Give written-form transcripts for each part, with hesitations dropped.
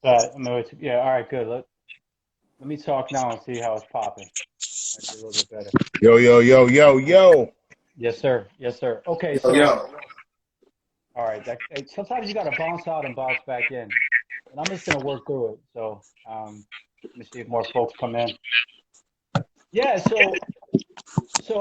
Yeah, all right, good. Let me talk now and see how it's popping. Might be a little bit better. Yo, yo, yo, yo, yo. Yes, sir. Yes, sir. Okay, Yo, so yo. all right. Sometimes you got to bounce out and bounce back in, and I'm just gonna work through it. So let me see if more folks come in. Yeah. So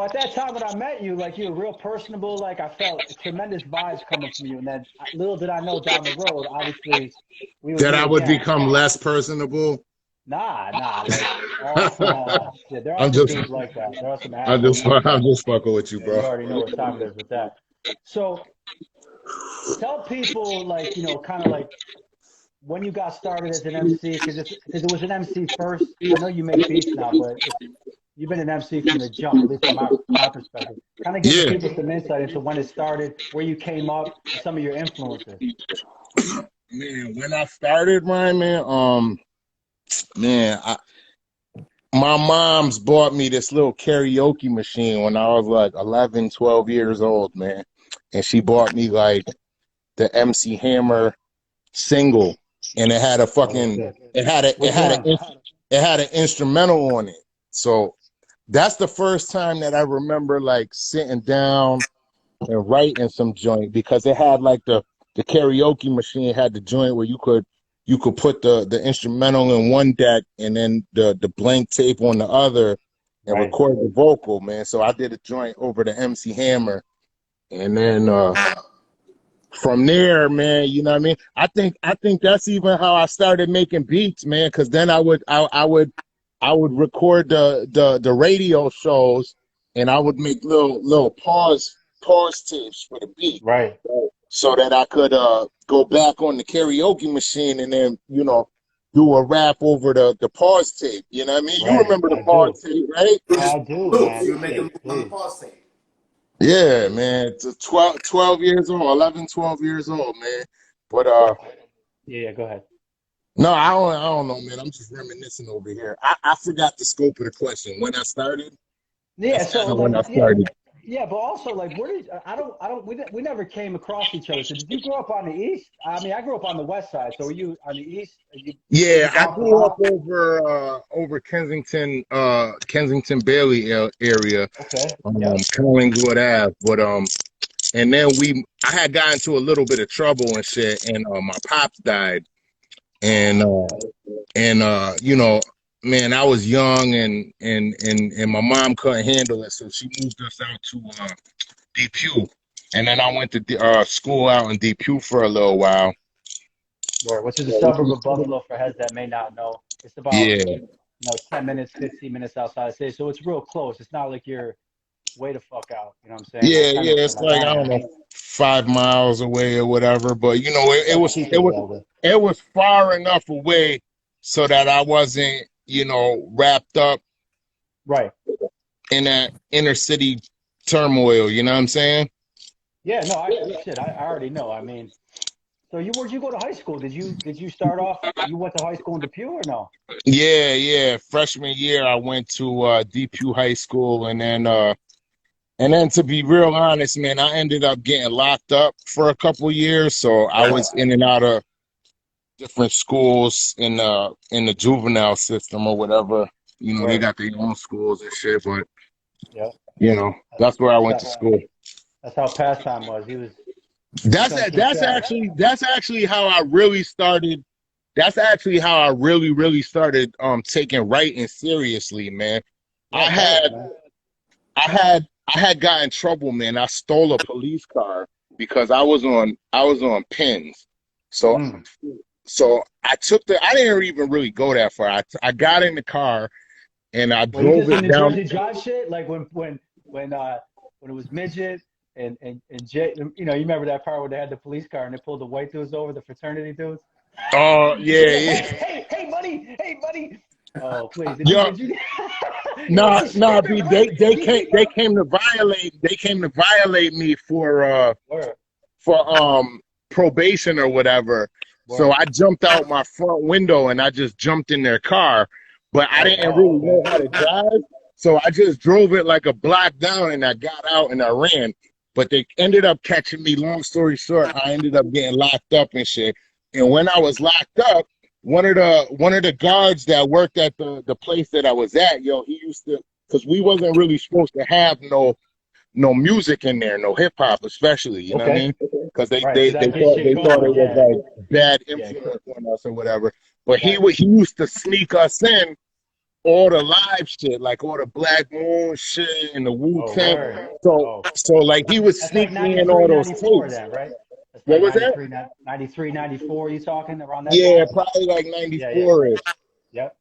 at that time when I met you, like you were real personable. Like I felt tremendous vibes coming from you, and then little did I know down the road, obviously, we would That meet I would again. become less personable. Nah. Like all shit. There are I'm some just, dudes like that. There are some I'm assholes just, like I'm that. just fucking with you, Yeah, you bro. already know what time it is with that. So tell people like, kind of like when you got started as an MC, because it was an MC first. I know you make beats now, but you've been an MC from the jump, at least from my perspective. Kind of give the Yeah, people some insight into when it started, where you came up, and some of your influences. man. When I started, Ryan, man, my mom's bought me this little karaoke machine when I was like 11, 12 years old, man. And she bought me like the MC Hammer single, and it had a Oh fucking, shit. it Which had one? it had an instrumental on it. So that's the first time that I remember like sitting down and writing some joint because it had like the karaoke machine had the joint where you could put the instrumental in one deck and then the blank tape on the other and Right. record the vocal, man. So I did a joint over the MC Hammer, and then from there, man, you know what I mean? I think that's even how I started making beats, man, because then I would record the radio shows, and I would make little pause tapes for the beat Right. so that I could go back on the karaoke machine and then do a rap over the pause tape. You know what I mean? You Right. remember the I do. pause tape, right? I do, Loops. man. You were making Shit, loops on the please. pause tape. Yeah, man. It's 12 years old, 11, 12 years old, man. But Yeah, go ahead. no, I don't know, man. I'm just reminiscing over here. I forgot the scope of the question. When I started, Yeah, that's so kind of when like, I yeah, started. yeah, but also like, where did we never came across each other. So did you grow up on the east? I mean, I grew up on the west side. So were you on the east? Did Yeah, you I bounce grew up around? over Kensington Bailey area, Okay. Yep. Collingwood Ave. But and then I had gotten into a little bit of trouble and shit, and my pops died, and Oh, man, I was young, and my mom couldn't handle it, so she moved us out to DePue, and then I went to school out in DePue for a little while. where which is a suburb of Buffalo for heads that may not know. It's about, Yeah, 10 minutes, 15 minutes outside the city. So it's real close. It's not like you're way the fuck out. You know what I'm saying? Like yeah, kind of yeah. from It's like I Atlanta. don't know, 5 miles away or whatever. But it That's was super it was relative. it was far enough away so that I wasn't wrapped up Right. in that inner city turmoil. You know what I'm saying? Yeah, no, I already know. I mean, so where'd you go to high school? Did you start off? You went to high school in Depew or no? Yeah, yeah. Freshman year, I went to DePue High School, and then to be real honest, man, I ended up getting locked up for a couple years. So I was in and out of different schools in the juvenile system or whatever. They Word. got their own schools and shit, but Yeah. that's where I That's went to how school. that's how pastime was. He was That's trying to keep that's track. actually how I really started. That's actually how I really started taking writing seriously, man. Yeah, I dope, had man. I had got in trouble, man. I stole a police car because I was on pins. So Mm. so I didn't even really go that far. I got in the car and I Well, you did drove some it New down. Jersey Jive shit, like when it was midget and Jay. You remember that part where they had the police car and they pulled the white dudes over, the fraternity dudes. Oh He's yeah, like, hey, yeah. hey, buddy, hey, buddy. Oh, please, did you Yo, did you? Yo, nah, hey, nah, Skipper, B, right? they came to violate me Word, for probation or whatever. So word. I jumped out my front window and I just jumped in their car, but I Oh, didn't wow, really okay. know how to drive. So I just drove it like a block down and I got out and I ran. But they ended up catching me. Long story short, I ended up getting locked up and shit. And when I was locked up, one of the guards that worked at the place that I was at, yo, he used to, because we wasn't really supposed to have no music in there, no hip hop, especially. You know what I Okay. mean? Because they Right. they So they that gets thought shit they thought going. it was Yeah. like bad Yeah. influence on us or whatever. But Right. he used to sneak us in all the live shit, like all the Black Moon shit and the Wu Oh, Tang. word. Oh, So like he would that's like sneak me in 93, all those 94 tapes. then, right? That's What like was that? 93, 93, 94. You talking around that Yeah, time? probably like Yeah. Yeah. 94 ish. Yep.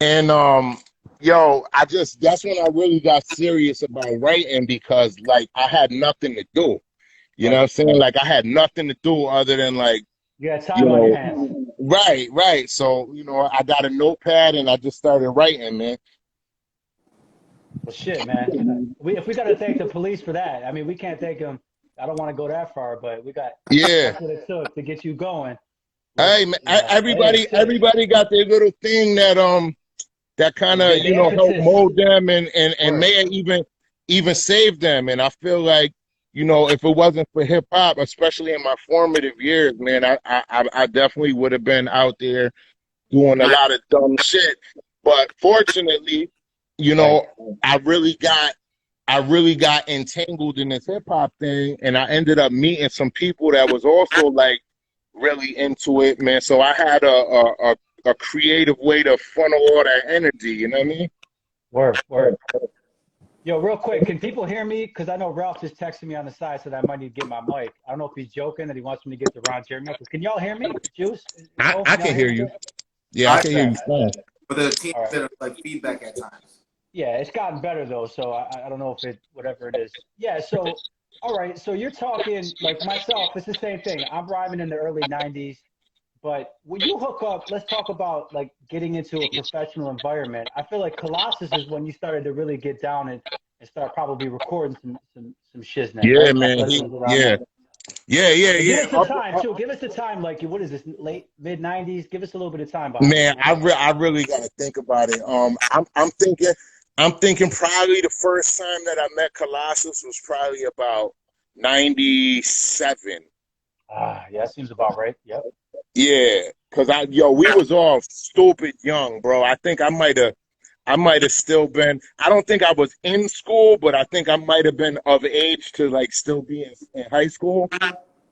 And yo, I just that's when I really got serious about writing because like I had nothing to do. You know what Right. I'm saying? Like I had nothing to do other than like, You got you time on your know, hands. right. So, I got a notepad and I just started writing, man. Well, shit, man. If we got to thank the police for that, I mean, we can't thank them. I don't want to go that far, but we got. Yeah. That's what it took to get you going. With Hey, man, hey, shit. everybody got their little thing that kind of, The help impetus. mold them and Word. may even save them. And I feel like, if it wasn't for hip hop, especially in my formative years, man, I definitely would have been out there doing a lot of dumb shit. But fortunately, you Right. know, I really got I really got entangled in this hip hop thing, and I ended up meeting some people that was also like really into it, man. So I had a creative way to funnel all that energy. You know what I mean? Word. Word. Yo, real quick, can people hear me? Because I know Ralph just texted me on the side, said I might need to get my mic. I don't know if he's joking that he wants me to get the Ron Jeremy mic. Can y'all hear me? Juice, Mo, I can y'all can hear hear me? you. Yeah, I I can hear Okay. you fine. but the team All right. bit of like feedback at times. Yeah, it's gotten better though, so I don't know if it whatever it is. Yeah, so all right, so you're talking like myself, it's the same thing. I'm rhyming in the early 90s, but when you hook up, let's talk about like getting into a professional environment. I feel like Colossus is when you started to really get down and start probably recording some shiznit, Yeah, right? I man. feel like it was around Yeah, then. yeah, But give yeah. us the time too. Give us the time, like what is this, late mid 90s? Give us a little bit of time behind it. Man, I really got to think about it. I'm thinking probably the first time that I met Colossus was probably about 97. Ah, yeah, that seems about right. Yep. Yeah, cause we was all stupid young, bro. I think I might have still been. I don't think I was in school, but I think I might have been of age to like still be in high school.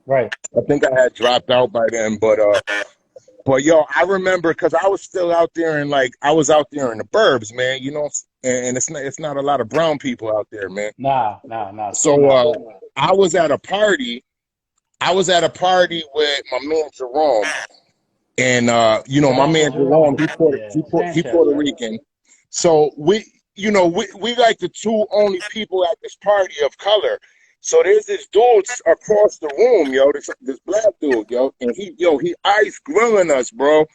Right. I think I had dropped out by then, but yo, I remember because I was still out there and like I was out there in the burbs, man. And it's not a lot of brown people out there, man. Nah, still So not. I was at a party. I was at a party with my man Jerome, and Shout my out to man Jerome, Jerome. Yeah. He Sanchez, Puerto right? Rican. So we like the two only people at this party of color. So there's this dude across the room, yo, this black dude, yo, and he ice grilling us, bro.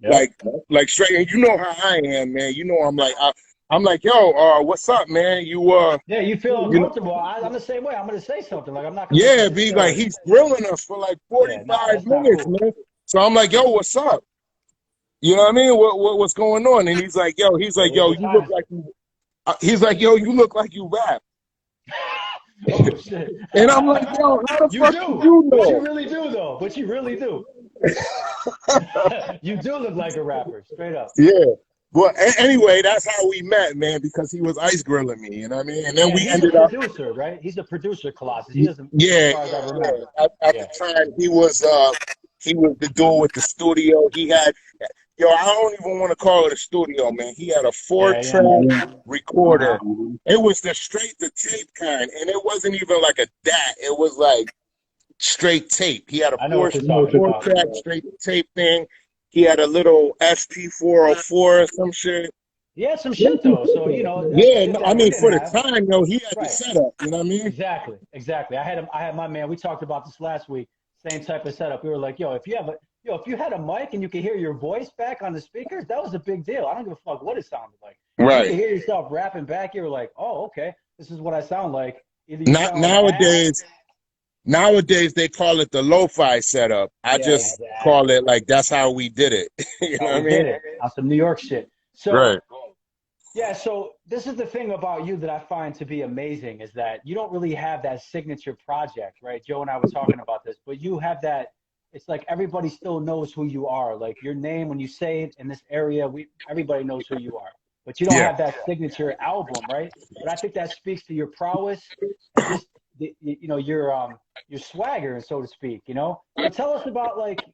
Yep. Like straight, and you know how I am, man. I'm like, yo, what's up, man? Yeah, you feel You know, uncomfortable. I'm the same way. I'm going to say something. Like, I'm not going to let you yeah, just be chill. like, he's grilling us for like Yeah, nah, 45 that's not minutes, cool. man. So I'm like, yo, what's up? You know what I mean? What's going on? And he's Yeah, like, what was yo, the you look time? like you. He's like, yo, you look like you rap. Oh, shit. And I'm like, yo, how the You fuck did do. you But you know? really do, though. But you really do. You do look like a rapper, straight up. Yeah. Well, anyway, that's how we met, man, because he was ice grilling me. You know what I mean? And then And we he's a ended up. producer, right? He's a producer, Colossus. He doesn't, as Yeah, far as I yeah. remember. At the Yeah. time, he was the dude with the studio. He had, I don't even want to call it a studio, man. He had a Yeah, four-track yeah. recorder. Uh-huh. It was the straight to tape kind, and it wasn't even like a DAT. It was like straight tape. He had a I know four what you're talking four about. track straight to tape thing. He had a little SP404 or some shit. He had some shit, though. So, that's Yeah, shit no, I that we mean didn't for the have. time, he had the Right. setup. You know what I mean? Exactly. I had my man. We talked about this last week. Same type of setup. We were like, yo, if you had a mic and you could hear your voice back on the speakers, that was a big deal. I don't give a fuck what it sounded like. If you could Right. hear yourself rapping back, you were like, oh, okay, this is what I sound like. Either you Not sound like ass. nowadays they call it the lo-fi setup. I Yeah, just call exactly. it like that's how we did it. You That's know how what I we mean? did it on some New York shit. So Right. yeah, so this is the thing about you that I find to be amazing is that you don't really have that signature project, right? Joe and I were talking about this, but you have that it's like everybody still knows who you are. Like your name, when you say it in this area, everybody knows who you are. But you don't Yeah. have that signature album, right? But I think that speaks to your prowess and just your swagger, so to speak. So tell us about like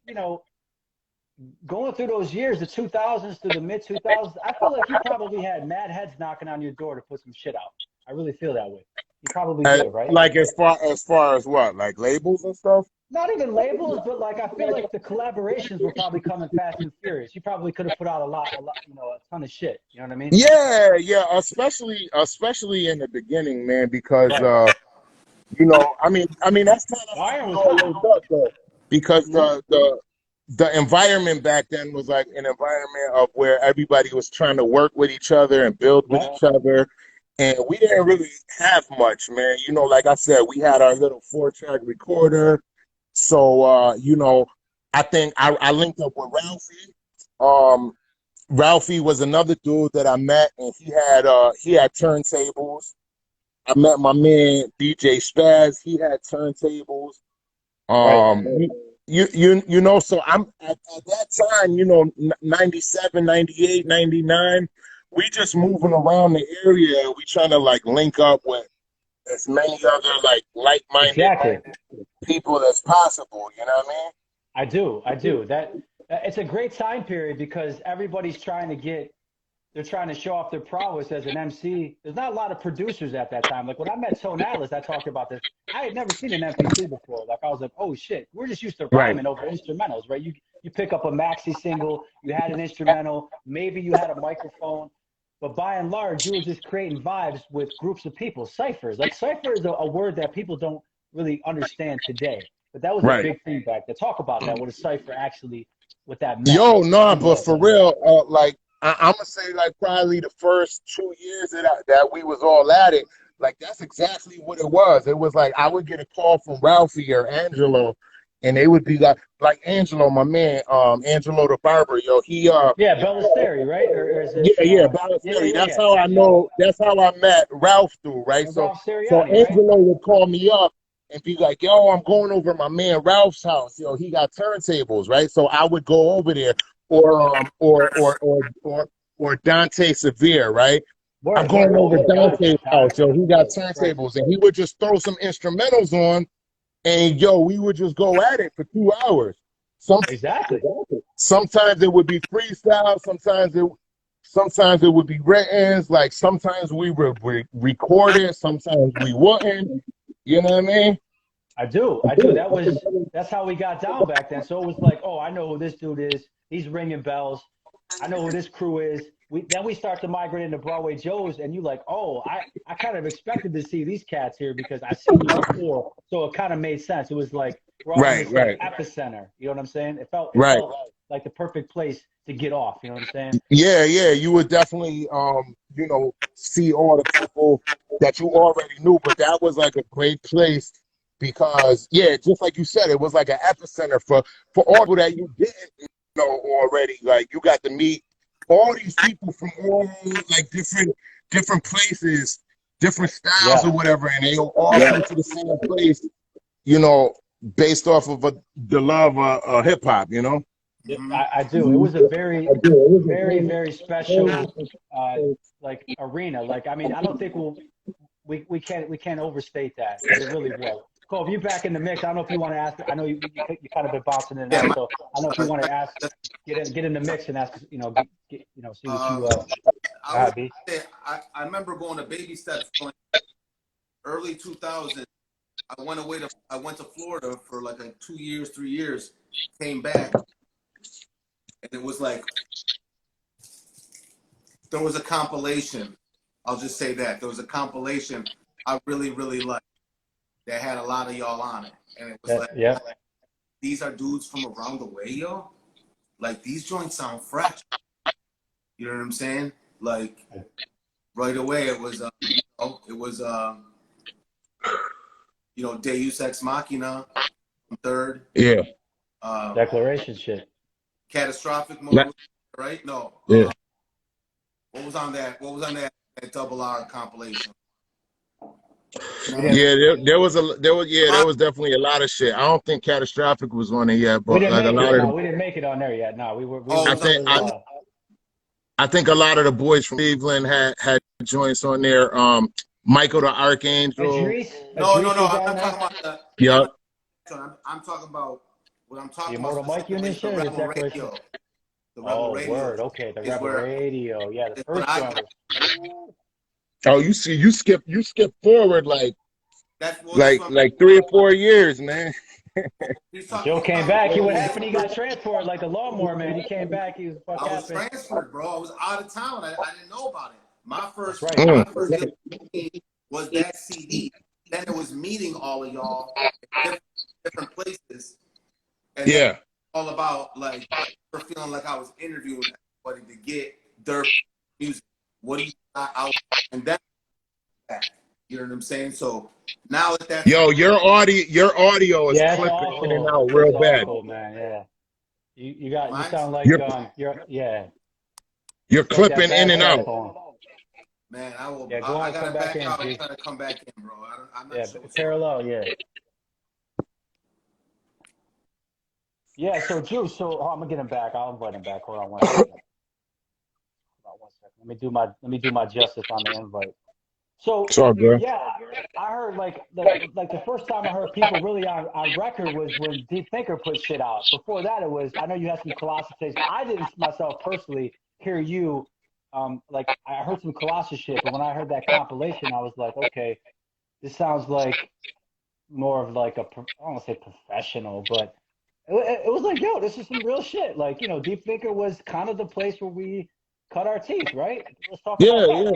going through those years, the 2000s to the mid 2000s. I feel like you probably had mad heads knocking on your door to put some shit out. I really feel that way. You probably did, right? Like as far as what, like labels and stuff? Not even labels, but like I feel like the collaborations were probably coming fast and furious. You probably could have put out a lot, a ton of shit. You know what I mean? Yeah, yeah, especially in the beginning, man, because Right. I mean that's kind of The how iron it was all hot. linked up though. Because Hmm. the environment back then was like an environment of where everybody was trying to work with each other and build with Yep. each other. And we didn't really have much, man. Like I said, we had our little 4-track recorder. So I think I linked up with Ralphie. Um, Ralphie was another dude that I met, and he had turntables. I met my man DJ Spaz. He had turntables. Right. So I'm at that time, 97, 98, 99. We just moving around the area. We trying to like link up with as many other like-minded Exactly. people as possible. You know what I mean? I do. I do. It's a great time period because everybody's trying to they're trying to show off their prowess as an MC. There's not a lot of producers at that time. Like when I met Tone Atlas, I talked about this. I had never seen an MP3 before. Like I was like, oh shit, we're just used to Right. rhyming over instrumentals, right? You pick up a maxi single, you had an instrumental, maybe you had a microphone, but by and large, you were just creating vibes with groups of people, ciphers. Like cipher is a word that people don't really understand today, but that was a Right. big thing back then. Talk about that. What a cipher actually, what that meant Yo, no, to you but back for then. real, I'm gonna say like probably the first 2 years that we was all at it, like that's exactly what it was. It was like I would get a call from Ralphie or Angelo, and they would be like Angelo, my man, Angelo the barber, yo, Yeah, Bellisteri, right? Or is it? yeah, Yeah, yeah, Balotelli. yeah, That's yeah, how I yeah. know. That's how I met Ralph through, right? And So, Ralph so Sirianni, right? Angelo would call me up and be like, "Yo, I'm going over my man Ralph's house. He got turntables, right?" So I would go over there, or Dante Severe, right? I'm Word, going word. over Oh, Dante's Dante, house, Dante. yo. He got Right. turntables, and he would just throw some instrumentals on, and yo, we would just go at it for 2 hours. Some Exactly. Sometimes it would be freestyle. Sometimes it would be written. Like sometimes we would record it. Sometimes we wouldn't. You know what I mean? I do. I do. That's how we got down back then. So it was like, oh, I know who this dude is. He's ringing bells. I know who this crew is. We start to migrate into Broadway Joe's, and you like, oh, I kind of expected to see these cats here because I've seen them before. So it kind of made sense. It was like we're all in Right, this like right, epicenter. You know what I'm saying? It right. felt like the perfect place to get off. You know what I'm saying? Yeah, yeah. You would definitely, see all the people that you already knew, but that was like a great place because, yeah, just like you said, it was like an epicenter for all people that you didn't know already. Like you got to meet all these people from all like different places, different styles Yeah. or whatever, and they all come to the same place, you know, based off of the love of hip hop. Yeah, Mm-hmm. I do. It was a very, very special uh, like arena. Like I mean, I don't think we can't overstate that because it really was. Cole, if you're back in the mix, I don't know if you want to ask. I know you kind of been bouncing in and Yeah, out, my, so I don't know if you want to ask, get in the mix and ask. See what uh, you I would be. say I remember going to Baby Steps going early 2000. I went to Florida for like 2 years, 3 years, came back, and it was like there was a compilation. I'll just say that there was a compilation I really, really liked that had a lot of y'all on it, and it was like Yeah, these are dudes from around the way, yo. Like these joints sound fresh. You know what I'm saying? Like right away, it was Deus Ex Machina third, Yeah, uh, declaration shit. Catastrophic Mode, right? No, yeah. what was on that? What was on that double R compilation? You know We what I'm didn't saying? Yeah, there was definitely a lot of shit. I don't think Catastrophic was on it yet, we but didn't like a make lot it. of No, the, we didn't make it on there yet. No, we Oh, I were think still I think a lot of the boys from Cleveland had joints on there. Michael the Archangel. Idris no. was I'm on not there. talking about I'm Yep. not. I'm talking about what I'm The talking about Immortal Mike specifically Union is the shit or the Rebel Declaration? Radio. The Rebel Oh, Radio word. Okay, the is Rebel where Radio. Yeah, the is what first I joint got. was. Ooh. Oh, you see, you skip forward That's what like 3 or 4 years, man. When Joe he's came talking back, he about what me. happened? He got transported like a lawnmower, man. He came back. He was fuck I was happened. transferred, bro. I was out of town. I didn't know about it. That's right. My Mm. first gig was that CD. Then it was meeting all of y'all in different places, and then Yeah. all about like for feeling like I was interviewing everybody to get their music. What do you got out? And then that, you know what I'm saying? So now that that's Yo, your audio is Yeah, it's clipping in and awful. out It's real bad. awful, man. Yeah. You mine's sound like You're yeah. you're It's like that clipping in bad and cell out. phone. man, Yeah, go I on, come gotta back back in, out and G. try to come back in, bro. I'm not Yeah, sure what's going on. parallel, yeah. Yeah, so Drew, I'm gonna get him back. I'll invite him back. Hold on 1 second. Hold on 1 second. Let me do my justice on the invite. It's So all good. yeah, I heard like the first time I heard people really on record was when Deep Thinker put shit out. Before that, it was I know you had some Colossus tapes. I didn't myself personally hear you. Like I heard some Colossus shit, but when I heard that compilation, I was like, okay, this sounds like more of like I don't want to say professional, but it was like, yo, this is some real shit. Like Deep Thinker was kind of the place where we cut our teeth, right? Let's talk about Yeah, that.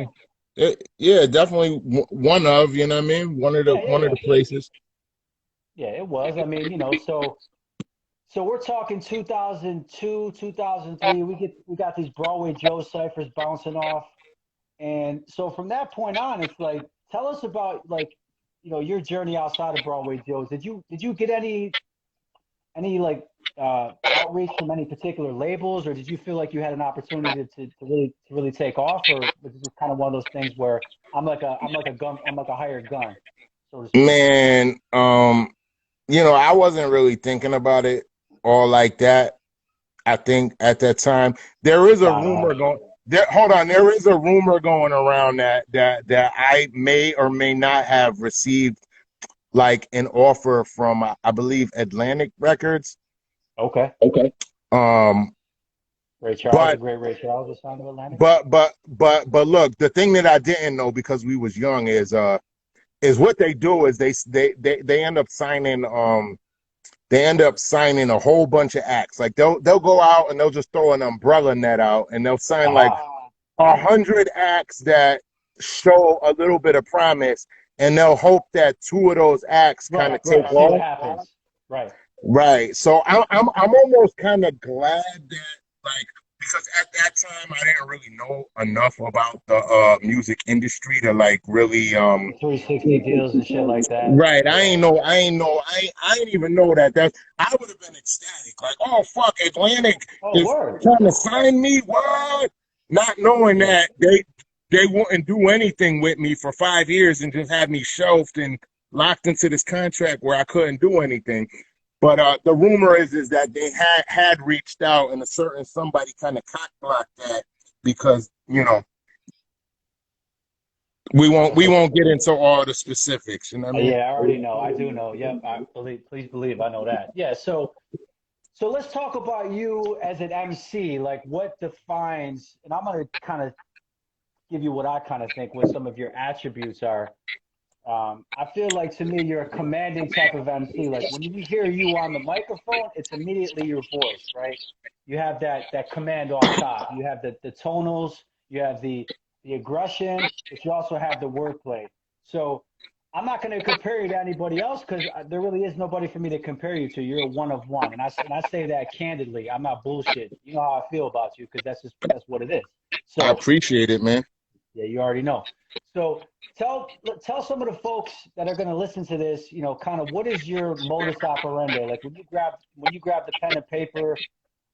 yeah. Yeah, definitely one of, you know what I mean? Yeah, One of yeah, the places. yeah. It was. I mean, so we're talking 2002, 2003. We got these Broadway Joe ciphers bouncing off, and so from that point on, it's like, tell us about like, your journey outside of Broadway Joe's. Did you get any like outreach from any particular labels, or did you feel like you had an opportunity to really take off, or was it just kind of one of those things where I'm like a hired gun, so to speak? Man, I wasn't really thinking about it all like that. I think at that time there is a Gotta rumor have. going there. Hold on, there is a rumor going around that I may or may not have received like an offer from I believe Atlantic Records. Okay. Okay. Um, Ray Charles, the but great Ray Charles, was signed to Atlantic. but look, the thing that I didn't know because we was young is what they do is they end up signing a whole bunch of acts. Like they'll go out and they'll just throw an umbrella net out and they'll sign like Ah, 100 acts that show a little bit of promise, and they'll hope that two of those acts kind of right, take right. See what off. happens. Right. Right. So I'm almost kind of glad that like because at that time I didn't really know enough about the music industry to like really The 360 deals and shit like that. right. Yeah. I ain't even know that I would have been ecstatic. Like, oh fuck, Atlantic Oh, is word. trying to sign me. What? Not knowing Yeah. that they wouldn't do anything with me for 5 years and just have me shelved and locked into this contract where I couldn't do anything. But the rumor is that they had reached out and a certain somebody kind of cock blocked that because we won't get into all the specifics. You know what I mean? Yeah, I already know. I do know. Yep. Please believe I know that. Yeah. So let's talk about you as an MC. Like, what defines? And I'm gonna kind of give you what I kind of think what some of your attributes are. I feel like to me you're a commanding type of MC. Like when you hear you on the microphone, it's immediately your voice, right? You have that command off top. You have the tonals, you have the aggression, but you also have the wordplay. So I'm not going to compare you to anybody else because there really is nobody for me to compare you to. You're a one of one, and I say that candidly. I'm not bullshitting. You know how I feel about you because that's what it is. I So appreciate it, man. yeah, you already know. So tell some of the folks that are going to listen to this, kind of what is your modus operandi? Like when you grab the pen and paper,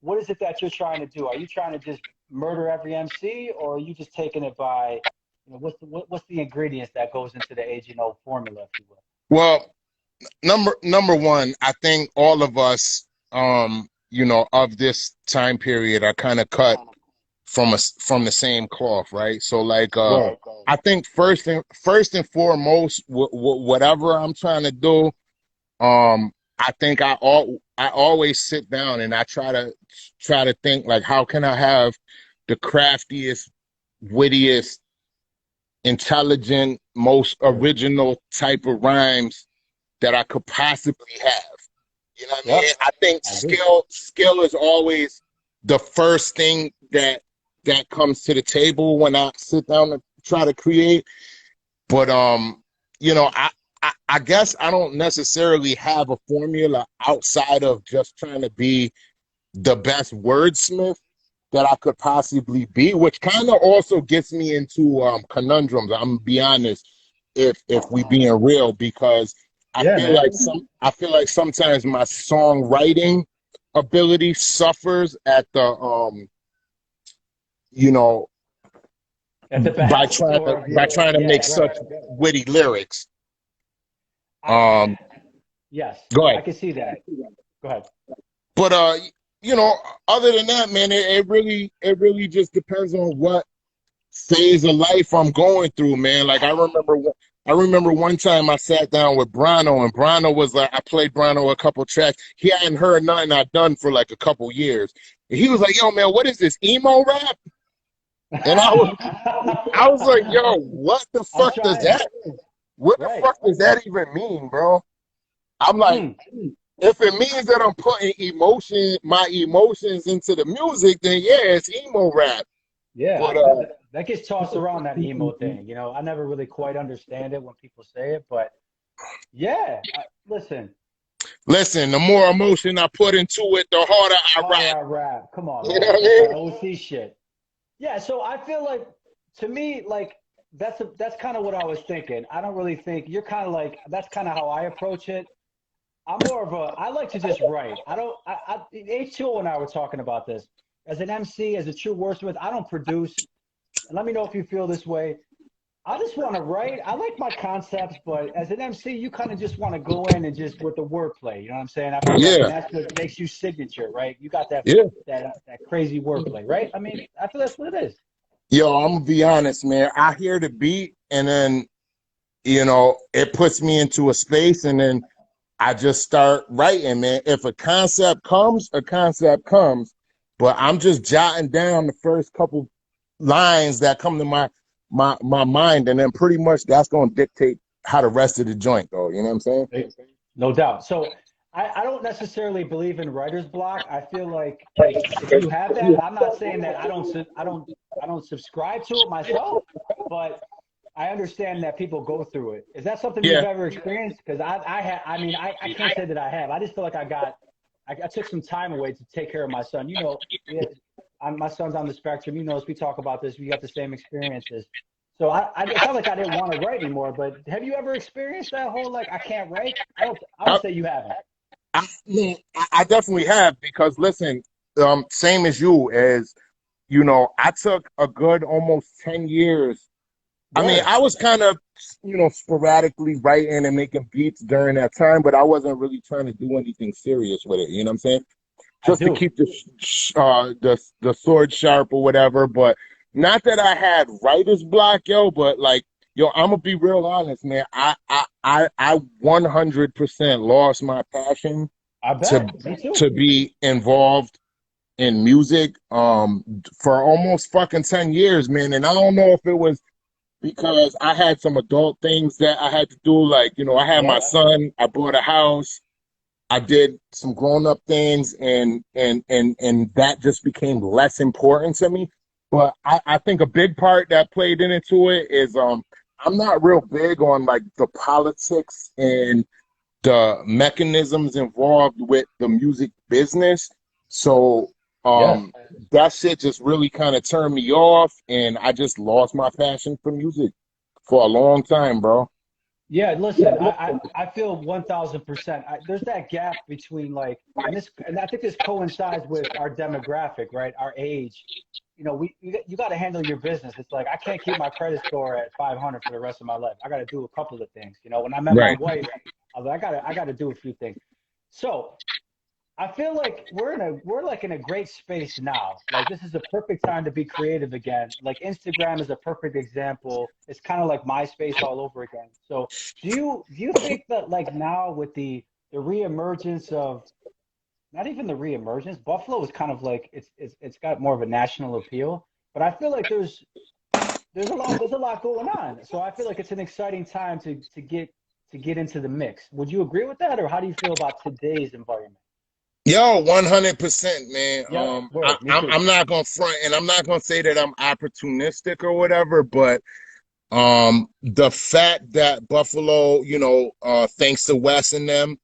what is it that you're trying to do? Are you trying to just murder every MC, or are you just taking it by what's the ingredients that goes into the Agent O formula, if you will? Well, number one, I think all of us, of this time period are kind of cut from the same cloth, right? So like, Word. I think first and foremost, whatever I'm trying to do, I think I always sit down and I try to think like, how can I have the craftiest, wittiest, intelligent, most Word. original type of rhymes that I could possibly have. You know what I mean? Yep. I think I agree. skill is always the first thing that comes to the table when I sit down to try to create. But I guess I don't necessarily have a formula outside of just trying to be the best wordsmith that I could possibly be, which kind of also gets me into conundrums. I'm gonna be honest, if we being real, because Yeah, man. I feel like sometimes my songwriting ability suffers at the you know At the behest, or by trying to make yeah, such right. witty lyrics. I Um, yes, Go I ahead. can see that. Go ahead. But you know, other than that, man, it really just depends on what phase of life I'm going through, man. Like I remember one time I sat down with Brano, and Brano was like, I played Brano a couple tracks. He hadn't heard nothing I'd done for like a couple years. And he was like, yo, man, what is this, emo rap? And I was like, yo, what the I'm fuck does trying. that what the Right. fuck does that even mean, bro? I'm like, Mm. if it means that I'm putting my emotions into the music, then yeah, it's emo rap. Yeah, But that gets tossed around, that emo thing. I never really quite understand it when people say it, but yeah, listen, listen, the more emotion I put into it, the harder I harder rap. I rap. Come on, You know what man. I That's that mean? OC shit. Yeah, so I feel like, to me, like that's kind of what I was thinking. I don't really think you're kind of like, that's kind of how I approach it. I'm more of a, I like to just write. I don't, H2O and I were talking about this. As an MC, as a true wordsmith, I don't produce. And let me know if you feel this way. I just want to write. I like my concepts, but as an MC, you kind of just want to go in and just with the wordplay. You know what I'm saying? I feel like, and Yeah, that's what makes you signature, right? You got that yeah. that crazy wordplay, right? I mean, I feel that's what it is. Yo, I'm gonna be honest, man. I hear the beat, and then it puts me into a space, and then I just start writing, man. If a concept comes, a concept comes. But I'm just jotting down the first couple lines that come to my mind, and then pretty much that's gonna dictate how the rest of the joint go. You know what I'm saying? No doubt. So I don't necessarily believe in writer's block. I feel like if you have that, I'm not saying that I don't subscribe to it myself, but I understand that people go through it. Is that something you've Yeah, ever experienced? Because I can't say that I have. I just feel like I took some time away to take care of my son. My son's on the spectrum. As we talk about this, we got the same experiences. So it's not like I didn't want to write anymore, but have you ever experienced that whole, like, I can't write? I would I, say you haven't. no, I definitely have because listen, same as you, I took a good almost 10 years. I mean, Word. I was kind of, sporadically writing and making beats during that time, but I wasn't really trying to do anything serious with it. You know what I'm saying? I Just to do. keep the sword sharp or whatever. But not that I had writer's block, yo. But like, yo, I'm gonna be real honest, man. I 100% lost my passion I to bet. Me too. to be involved in music for almost fucking 10 years, man. And I don't know if it was because I had some adult things that I had to do. Like, I had my Yep. son, I bought a house, I did some grown up things, and that just became less important to me. But I think a big part that played into it is I'm not real big on like the politics and the mechanisms involved with the music business. So Yes. that shit just really kind of turned me off, and I just lost my passion for music for a long time, bro. Yeah, listen, I feel 1000%. There's that gap between like, and I think this coincides with our demographic, right? Our age. You know, you got to handle your business. It's like I can't keep my credit score at 500 for the rest of my life. I got to do a couple of things. You know, when I met my Right. wife, I was like, I got to do a few things. So I feel like we're like in a great space now. Like this is the perfect time to be creative again. Like Instagram is a perfect example. It's kind of like MySpace all over again. So do you think that like now with the reemergence of not even the reemergence, Buffalo is kind of like it's got more of a national appeal. But I feel like there's a lot going on. So I feel like it's an exciting time to get into the mix. Would you agree with that, or how do you feel about today's environment? Yo, 100%, man. Yep, word, me too. I'm not gonna front, and I'm not gonna say that I'm opportunistic or whatever, but the fact that Buffalo, thanks to Wes and them,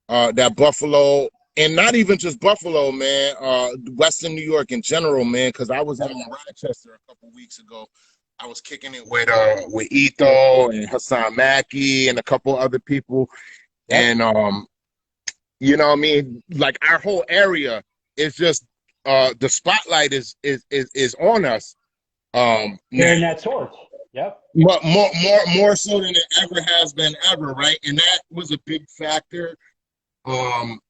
that Buffalo, and not even just Buffalo, man, Western New York in general, man, because I was out in Rochester a couple weeks ago. I was kicking it with Ito and Hassan Maki and a couple other people, Yep. and you know what I mean? Like our whole area is just the spotlight is on us. Carrying that torch. Yep. More so than it ever has been ever, right? And that was a big factor um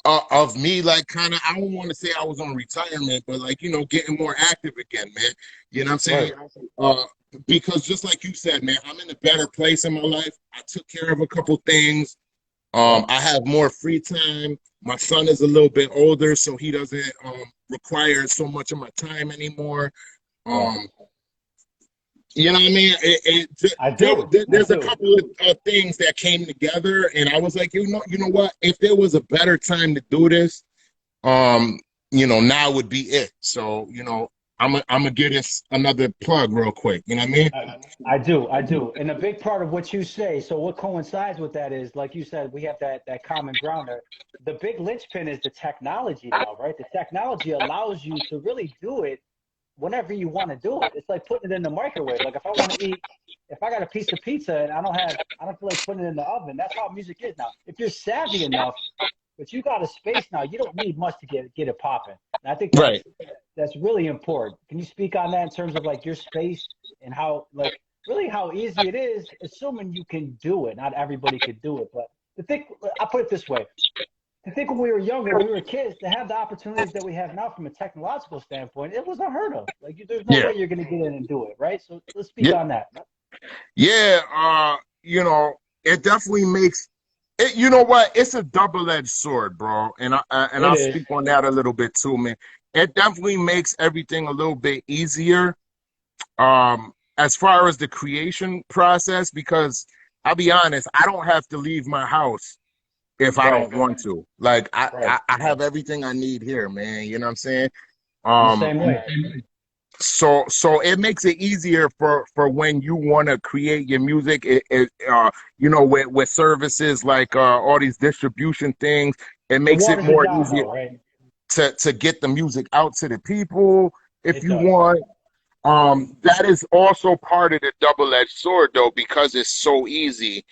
of me, like, kind of, I don't want to say I was on retirement, but like, getting more active again, man. You know what I'm saying? Right. Uh because just like you said, man, I'm in a better place in my life. I took care of a couple things. Yep. I have more free time. My son is a little bit older, so he doesn't require so much of my time anymore. Yeah. Um, you know what I mean? I do. I There's a do. couple of things that came together, and I was like, you know what? If there was a better time to do this, um, now would be it. So, I'm gonna get this another plug real quick. You know what I mean? I do. I do. And a big part of what you say, so what coincides with that is, like you said, we have that common ground there. The big linchpin is the technology now, right? The technology allows you to really do it whenever you want to do it. It's like putting it in the microwave. Like if I got a piece of pizza and I don't feel like putting it in the oven. That's how music is now. If you're savvy enough, but you got a space now, you don't need much to get it popping. And I think Right. that's really important. Can you speak on that in terms of like your space and how like really how easy it is, assuming you can do it. Not everybody could do it, but to think, I'll put it this way. To think when we were younger, when we were kids, to have the opportunities that we have now from a technological standpoint, it was unheard of. Like, there's no Yeah. way you're going to get in and do it, right? So let's speak Yeah. on that. Yeah. It definitely makes it. You know what? It's a double-edged sword, bro. And It I'll is. speak on that a little bit too, man. It definitely makes everything a little bit easier. As far as the creation process, because I'll be honest, I don't have to leave my house if I Right. don't want to. Like Right. I have everything I need here, man. You know what I'm saying? I'm the Um, same way. so it makes it easier for when you want to create your music. With services like all these distribution things, it It makes it waters it more down, easier though, right? to get the music out to the people if It you does. want. That is also part of the double-edged sword, though, because it's so easy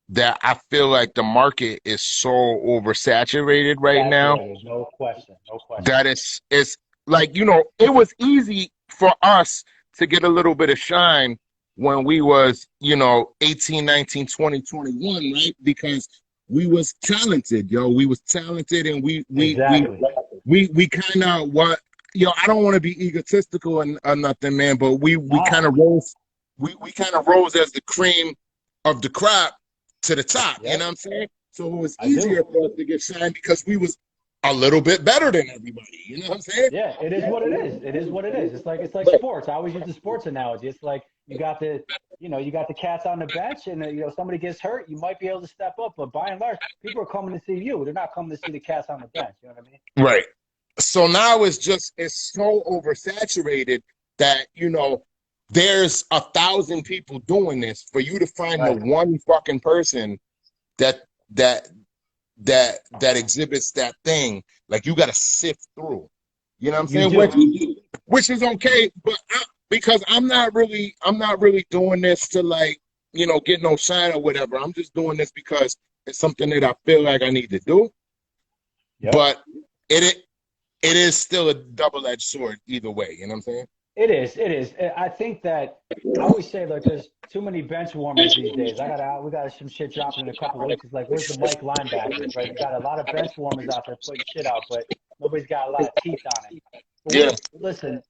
that I feel like the market is so oversaturated right now Saturated. No question. No question. that it's like, it was easy for us to get a little bit of shine when we was 18, 19, 20, 21, right? Because we was talented, yo. We was talented, and Exactly. we kind of what, I don't want to be egotistical or nothing, man, but we kind Nah. of rose, we kind of rose as the cream of the crop to the top. You know what Yep. I'm saying? So it was I easier do. for us to get signed because we was a little bit better than everybody. You know what I'm saying? Yeah, it is what it is. It is what it is. It's like sports. I always use the sports analogy. It's like you got the cats on the bench, and somebody gets hurt, you might be able to step up, but by and large, people are coming to see you. They're not coming to see the cats on the bench. You know what I mean? Right. So now it's so oversaturated that there's 1,000 people doing this. For you to find the Right. one fucking person that that that exhibits that thing, like, you got to sift through. You know what I'm You saying? do. Which is okay, but because I'm not really doing this to, like, get no shine or whatever. I'm just doing this because it's something that I feel like I need to do. Yep. But it is still a double-edged sword either way. You know what I'm saying? It is. It is. I think that I always say, like, there's too many bench warmers these days. We got some shit dropping in a couple of weeks. It's like, where's the Mike linebackers, right? You got a lot of bench warmers out there putting shit out, but nobody's got a lot of teeth on it. But Yeah. listen,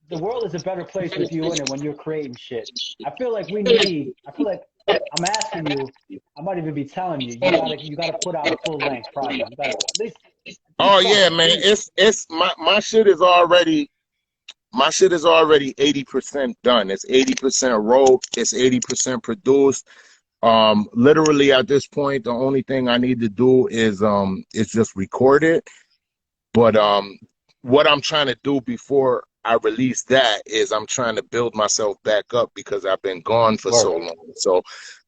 the world is a better place with you in it when you're creating shit. I feel like I'm asking you, I might even be telling you, you gotta put out a full length project. You gotta at least Oh yeah, something. man. It's my shit is already 80% done. It's 80% wrote. It's 80% produced. Literally at this point, the only thing I need to do is just record it. But what I'm trying to do before I release that is I'm trying to build myself back up because I've been gone for so long. So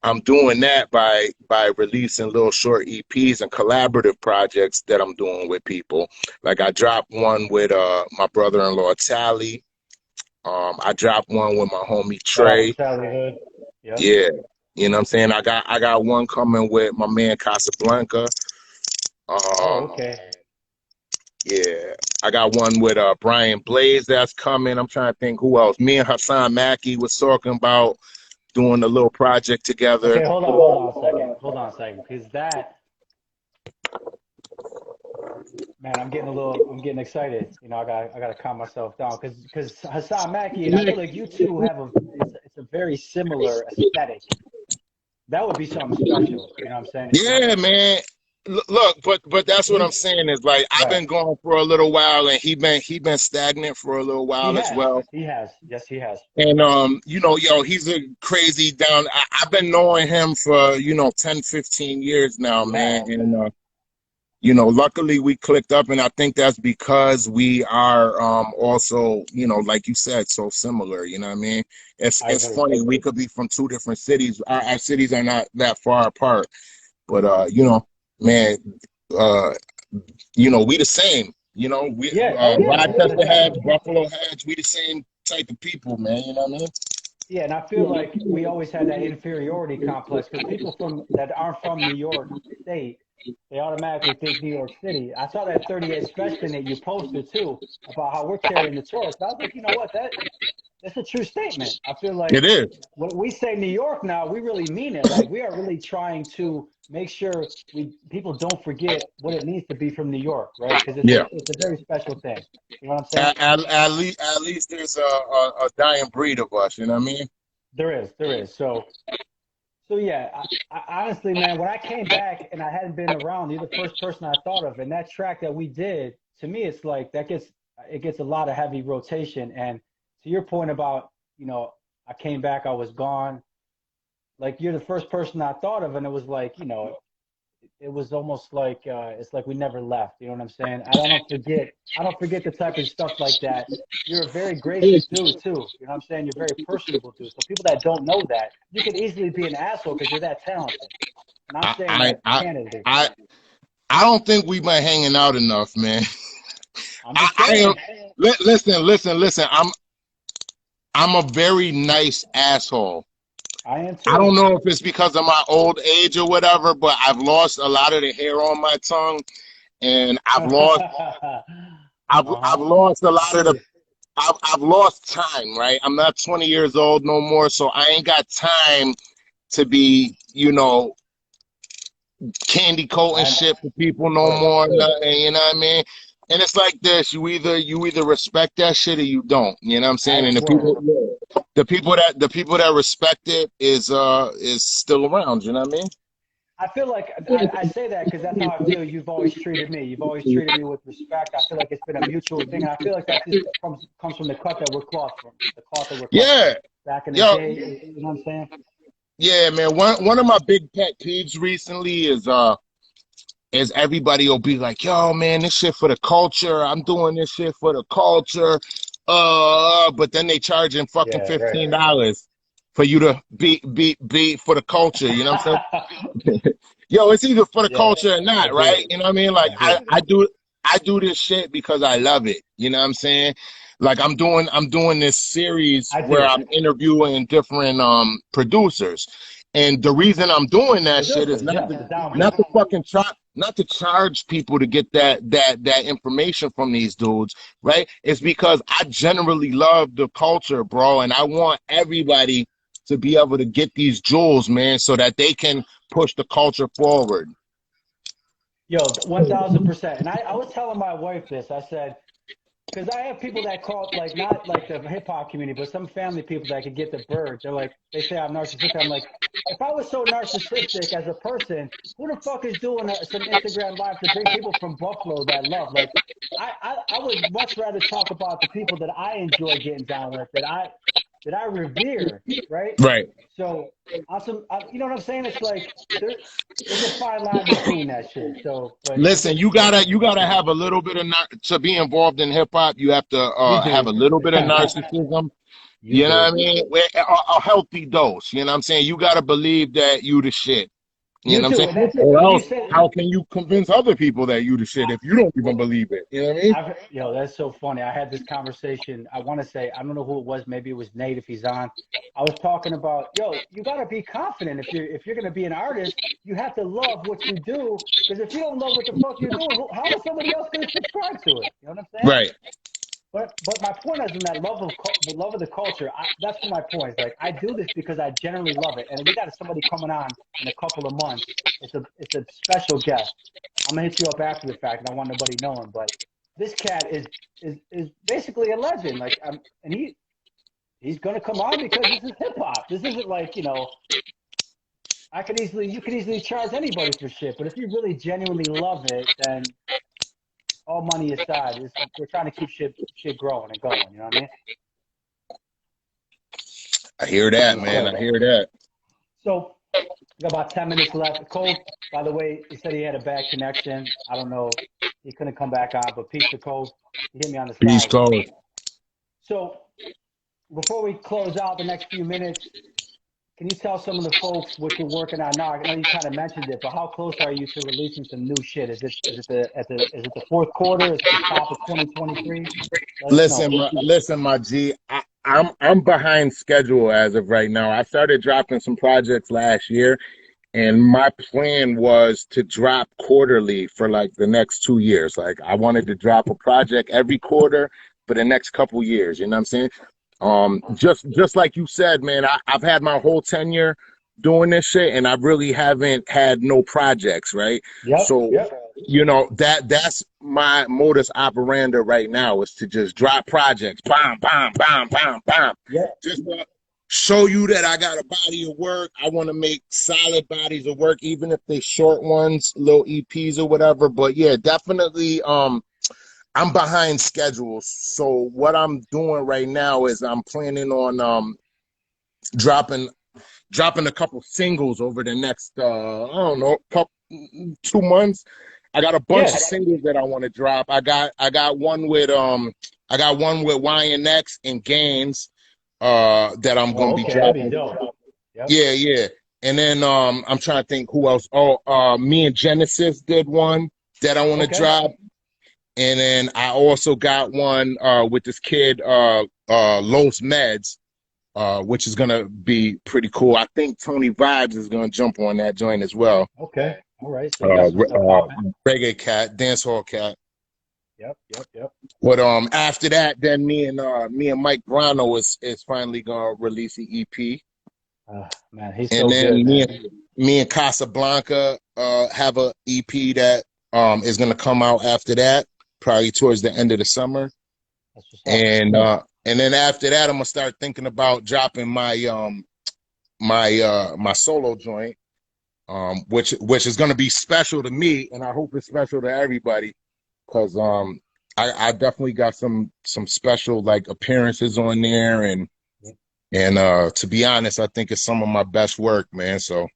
I'm doing that by releasing little short EPs and collaborative projects that I'm doing with people. Like I dropped one with my brother-in-law Tally. I dropped one with my homie Trey. Yep. Yeah. You know what I'm saying? I got one coming with my man Casablanca. Okay. Yeah. I got one with Brian Blaze that's coming. I'm trying to think who else. Me and Hassan Mackey was talking about doing a little project together. Okay, hold on a second, because man, I'm getting excited. I gotta calm myself down, because Hassan Mackey and I feel like you two it's a very similar aesthetic. That would be something special. You know what I'm saying? Yeah, man. Look, but that's what I'm saying is like I've been going for a little while, and he been stagnant for a little while as well. He has. Yes, he has. And he's a crazy down. I've been knowing him for 10, 15 years now, man. And luckily we clicked up, and I think that's because we are also, like you said, so similar. You know what I mean? It's funny. We could be from two different cities. Our cities are not that far apart, but man, we the same. We Rochester heads, Buffalo heads. We the same type of people, man. You know what I mean? Yeah, and I feel like we always had that inferiority complex because people that aren't from New York State, they automatically think New York City. I saw that 38 specimen that you posted too about how we're carrying the torch. I was like, you know what, that's a true statement. I feel like it is. When we say New York now, we really mean it. Like we are really trying to make sure people don't forget what it means to be from New York, right? Because it's a very special thing. You know what I'm saying? At least there's a dying breed of us. You know what I mean? There is. So yeah. I honestly, man, when I came back and I hadn't been around, you're the first person I thought of, and that track that we did, to me, it's like it gets a lot of heavy rotation. And to your point about, I came back, I was gone. Like you're the first person I thought of, and it was like, it was almost like it's like we never left. You know what I'm saying? I don't forget the type of stuff like that. You're a very gracious dude too. You know what I'm saying? You're very personable dude. So people that don't know that, you could easily be an asshole because you're that talented. And I'm saying that candidly. I don't think we've been hanging out enough, man. I'm just saying. Listen. I'm a very nice asshole. I am too. I don't know if it's because of my old age or whatever, but I've lost a lot of the hair on my tongue, and I've lost a lot of I've lost time, right? I'm not 20 years old no more, so I ain't got time to be, candy coating shit for people no more. Nothing, you know what I mean? And it's like this: you either respect that shit or you don't. You know what I'm saying? And the people that respect it is still around. You know what I mean? I feel like I say that because that's how I feel you've always treated me. You've always treated me with respect. I feel like it's been a mutual thing, and I feel like that just comes from the cloth that we're cloth from. Back in the day. You know what I'm saying? Yeah, man. One of my big pet peeves recently is everybody will be like, yo, man, this shit for the culture. I'm doing this shit for the culture. But then they charging fucking $15 for you to be for the culture. You know what I'm saying? Yo, it's either for the culture or not, right? You know what I mean? Like I do this shit because I love it. You know what I'm saying? Like I'm doing this series I where do. I'm interviewing different producers. And the reason I'm doing that shit is Producers, yes, the not download. to fucking not to charge people to get that information from these dudes, right? It's because I generally love the culture, bro, and I want everybody to be able to get these jewels, man, so that they can push the culture forward. Yo, 1000%. And I was telling my wife this. I said, because I have people that call, like, not like the hip hop community, but some family people that could get the bird. They're like, they say I'm narcissistic. I'm like, if I was so narcissistic as a person, who the fuck is doing some Instagram live to bring people from Buffalo that love? Like, I would much rather talk about the people that I enjoy getting down with, that I revere, right? Right. So, awesome. You know what I'm saying? It's like there's a fine line between that shit. So, but Listen, you gotta have a little bit of to be involved in hip hop. You have to you have a do. little bit of narcissism. You You know what I do. mean? A healthy dose. You know what I'm saying? You gotta believe that you the shit. You You know what I'm do. saying? And that's Or when you else, say, how can you convince other people that you the shit if you don't even believe it? You know what I mean? that's so funny. I had this conversation. I want to say, I don't know who it was. Maybe it was Nate if he's on. I was talking about, yo, you got to be confident if you're going to be an artist, you have to love what you do. Because if you don't love what the fuck you're doing, how is somebody else going to subscribe to it? You know what I'm saying? Right. But my point is in that the love of the culture. That's my point. It's like I do this because I generally love it, and we got somebody coming on in a couple of months. It's a special guest. I'm gonna hit you up after the fact. And I don't want nobody knowing, but this cat is basically a legend. Like and he's gonna come on because this is hip hop. This isn't like you could easily charge anybody for shit. But if you really genuinely love it, then all money aside, we're trying to keep shit growing and going. You know what I mean? I hear that, Yes, man. sir. I hear that. So we got about 10 minutes left. Cole, by the way, he said he had a bad connection. I don't know. He couldn't come back on, but peace to Cole. He hit me on the Peace, side. Cole. So before we close out the next few minutes, can you tell some of the folks what you're working on now? I know you kind of mentioned it, but how close are you to releasing some new shit? Is it the fourth quarter? Is it the top of 2023? Let us know. Listen, my G. I'm behind schedule as of right now. I started dropping some projects last year, and my plan was to drop quarterly for like the next 2 years. Like I wanted to drop a project every quarter for the next couple years. You know what I'm saying? Just like you said, man, I've had my whole tenure doing this shit, and I really haven't had no projects, right? Yep, So, yep. that's my modus operandi right now is to just drop projects, bam, bam, bam, bam, bam. Yep. Just show you that I got a body of work. I want to make solid bodies of work, even if they short ones, little EPs or whatever. But yeah, definitely. I'm behind schedule. So what I'm doing right now is I'm planning on dropping a couple singles over the next I don't know, 2 months. I got a bunch of Yeah. singles that I want to drop. I got one with YNX and Gaines that I'm gonna Oh, be okay. That'd be dropping. dope. Yep. Yeah, yeah. And then I'm trying to think who else. Oh, me and Genesis did one that I want to Okay. drop. And then I also got one with this kid, Los Meds, which is gonna be pretty cool. I think Tony Vibes is gonna jump on that joint as well. Okay. All right. So you got some stuff popping. Reggae cat, dancehall cat. Yep. Yep. Yep. But after that, then me and Mike Brano is finally gonna release the EP. Man, he's And so good, then man. me and Casablanca have a EP that is gonna come out after that, probably towards the end of the summer. That's what's up. And then after that, I'm gonna start thinking about dropping my solo joint, which is gonna be special to me, and I hope it's special to everybody, because I definitely got some special like appearances on there, and to be honest, I think it's some of my best work, man. So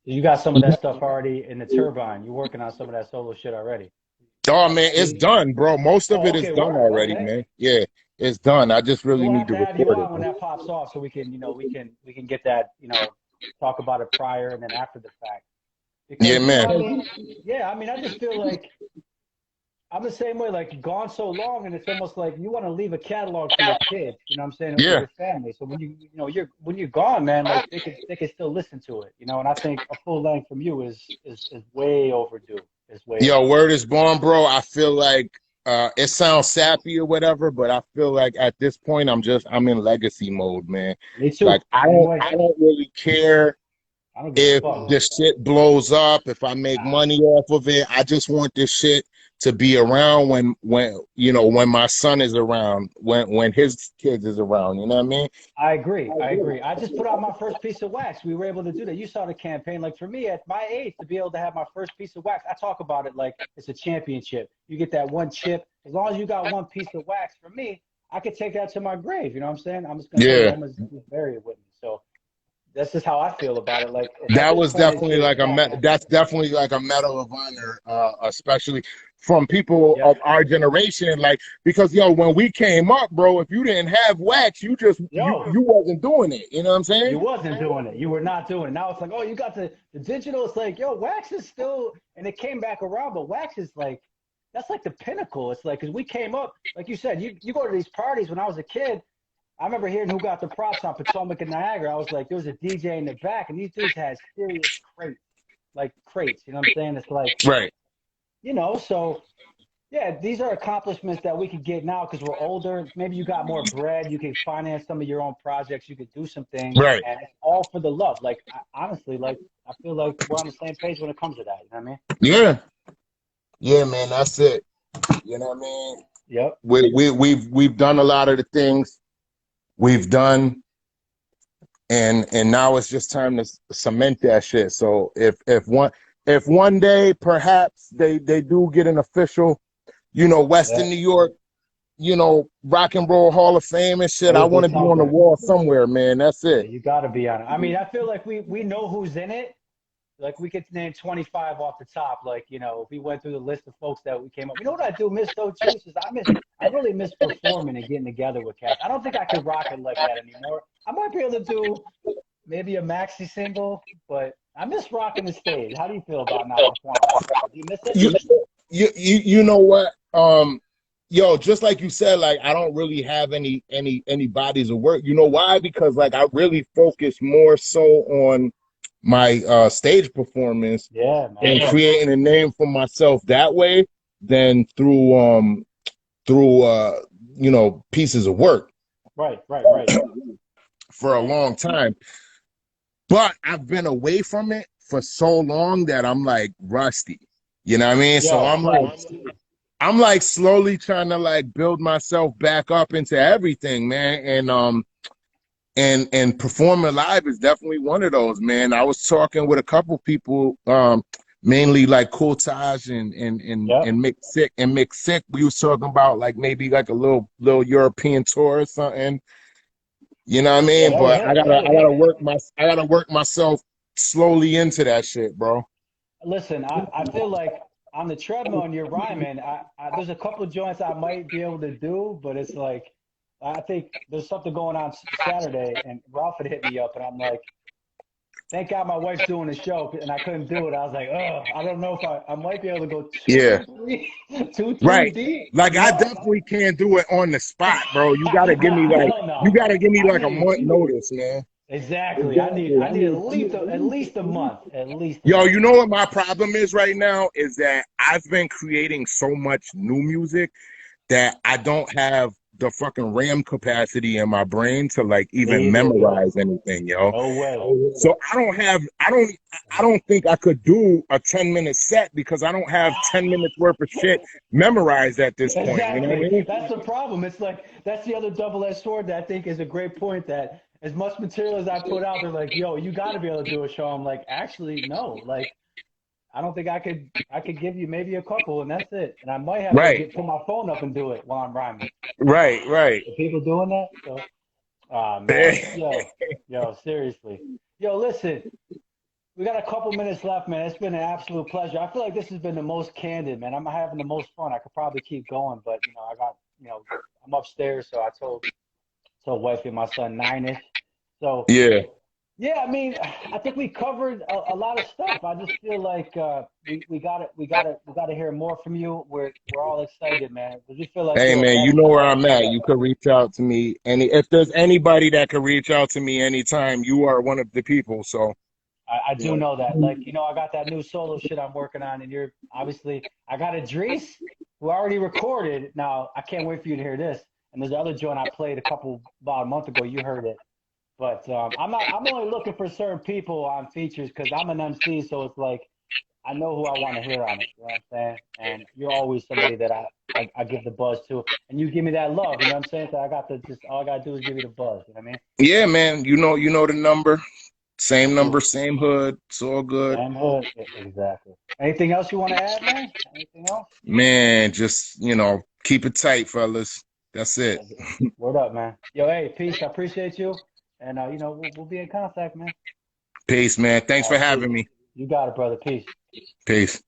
You got some of that stuff already in the turbine. You're working on some of that solo shit already. oh man, it's done, bro. Most of Oh, it is okay, done word. already, Okay. man. Yeah, it's done. I just So really we'll need have to to have you record it, on when man. that pops off, so we can get that, talk about it prior and then after the fact. Yeah, Because man. I mean, yeah, I mean, I just feel like I'm the same way. Like, gone so long, and it's almost like you want to leave a catalog for your kids. You know what I'm saying, or Yeah. your family. So when you're gone, man, like they can still listen to it. You know, and I think a full length from you is way overdue. Is way Yo, overdue. word is born, bro. I feel like it sounds sappy or whatever, but I feel like at this point I'm in legacy mode, man. Me Like too. Same way. I don't really care I don't give a if fuck. this shit blows up, if I make Nah, money off of it. I just want this shit to be around when when my son is around, when his kids is around, you know what I mean? I agree. I agree. I just put out my first piece of wax. We were able to do that. You saw the campaign. Like for me, at my age, to be able to have my first piece of wax, I talk about it like it's a championship. You get that one chip. As long as you got one piece of wax, for me, I could take that to my grave. You know what I'm saying? I'm just gonna say, Yeah. I'm gonna just bury it with me. So that's just how I feel about it. Like at That this was point, it's definitely just like fuck it. that's definitely like a medal of honor, especially from people Yep. of our generation. Like, because yo, when we came up, bro, if you didn't have wax, you just Yo, you wasn't doing it. You know what I'm saying? you wasn't doing it. You were not doing it. Now it's like, oh, you got the digital. It's like, yo, wax is still, and it came back around, but wax is like, that's like the pinnacle. It's like, because we came up, like you said, you go to these parties when I was a kid. I remember hearing who got the props on Potomac and Niagara. I was like, there was a DJ in the back, and these dudes had serious crates, like crates. You know what I'm saying? It's like, Right. so yeah, these are accomplishments that we could get now because we're older. Maybe you got more bread. You can finance some of your own projects. You could do some things, Right. and it's all for the love. Like honestly, like I feel like we're on the same page when it comes to that. You know what I mean? Yeah. Yeah, man. That's it. You know what I mean? Yep. We've done a lot of the things we've done, and now it's just time to cement that shit. So if one day perhaps they do get an official, Yeah. Western New York, Rock and Roll Hall of Fame and shit, It I would be want to be on the something. wall somewhere, man. That's Yeah, it. you got to be on it. I mean, I feel like we know who's in it. Like we could name 25 off the top. Like, if we went through the list of folks that we came up. You know what I do miss though, Chiefs, is I really miss performing and getting together with cats. I don't think I could rock it like that anymore. I might be able to do maybe a maxi single, but I miss rocking the stage. How do you feel about not performing like that? Do you miss it? You you know what? Yo, just like you said, like I don't really have any bodies of work. You know why? Because like I really focus more so on my stage performance Yeah, and man. creating a name for myself that way than through pieces of work Right, right, right. for a long time. But I've been away from it for so long that I'm like rusty. You know what I mean? So Yo, same. I'm like slowly trying to like build myself back up into everything, man. And performing live is definitely one of those, man. I was talking with a couple people, mainly like Cool Taj Yep. and Mick Sick. We was talking about like maybe like a little European tour or something. You know what I Yeah, mean? that would But hit. That would I gotta hit. work myself slowly into that shit, bro. Listen, I feel like on the treadmill and you're rhyming, there's a couple of joints I might be able to do, but it's like I think there's something going on Saturday, and Ralph had hit me up, and I'm like, thank God my wife's doing the show, and I couldn't do it. I was like, oh, I don't know if I might be able to go Yeah. 2, 3, 2, 3 Right. deep, Like I definitely can't do it on the spot, bro. Nah, hell You no. gotta give me I like a need month notice, man. exactly. I need at least a month, at least a Yo, month. you know what my problem is right now is that I've been creating so much new music that I don't have the fucking RAM capacity in my brain to like Me even either, yo. memorize anything, yo. No way. So I don't think I could do a 10-minute set because I don't have 10 minutes worth of shit memorized at this point. You know what I Exactly. mean? That's the problem. It's like that's the other double-edged sword that I think is a great point. That as much material as I put out, they're like, "Yo, you got to be able to do a show." I'm like, actually, no. Like, I don't think I could. I could give you maybe a couple, and that's it. And I might have to Right, get put my phone up and do it while I'm rhyming. right. The people doing that. So, ah, man, yo, seriously, yo, listen. We got a couple minutes left, man. It's been an absolute pleasure. I feel like this has been the most candid, man. I'm having the most fun. I could probably keep going, but I got, I'm upstairs, so I told wifey and my son 9-ish. So Yeah. Yeah, I mean, I think we covered a lot of stuff. I just feel like we gotta hear more from you. We're all excited, man, because we feel like Hey you're a man, you veteran know of where our I'm at. sport. You could reach out to me, and if there's anybody that could reach out to me anytime, you are one of the people. So, I you do know. know that. Like, I got that new solo shit I'm working on, and you're obviously I got Idris who already recorded. Now I can't wait for you to hear this. And there's the other joint I played about a month ago. You heard it. But I'm only looking for certain people on features because I'm an MC, so it's like I know who I want to hear on it. You know what I'm saying? And you're always somebody that I give the buzz to, and you give me that love. You know what I'm saying? So I got to just all I gotta do is give you the buzz. You know what I mean? Yeah, man. You know the number. Same number, Cool. same hood. It's all good. Same hood. Exactly. Anything else you want to add, man? Anything else? Man, just, keep it tight, fellas. That's it. Word up, man. Yo, hey, peace. I appreciate you, and we'll be in contact, man. Peace, man. Thanks All for right, peace. having me. You got it, brother. Peace. Peace.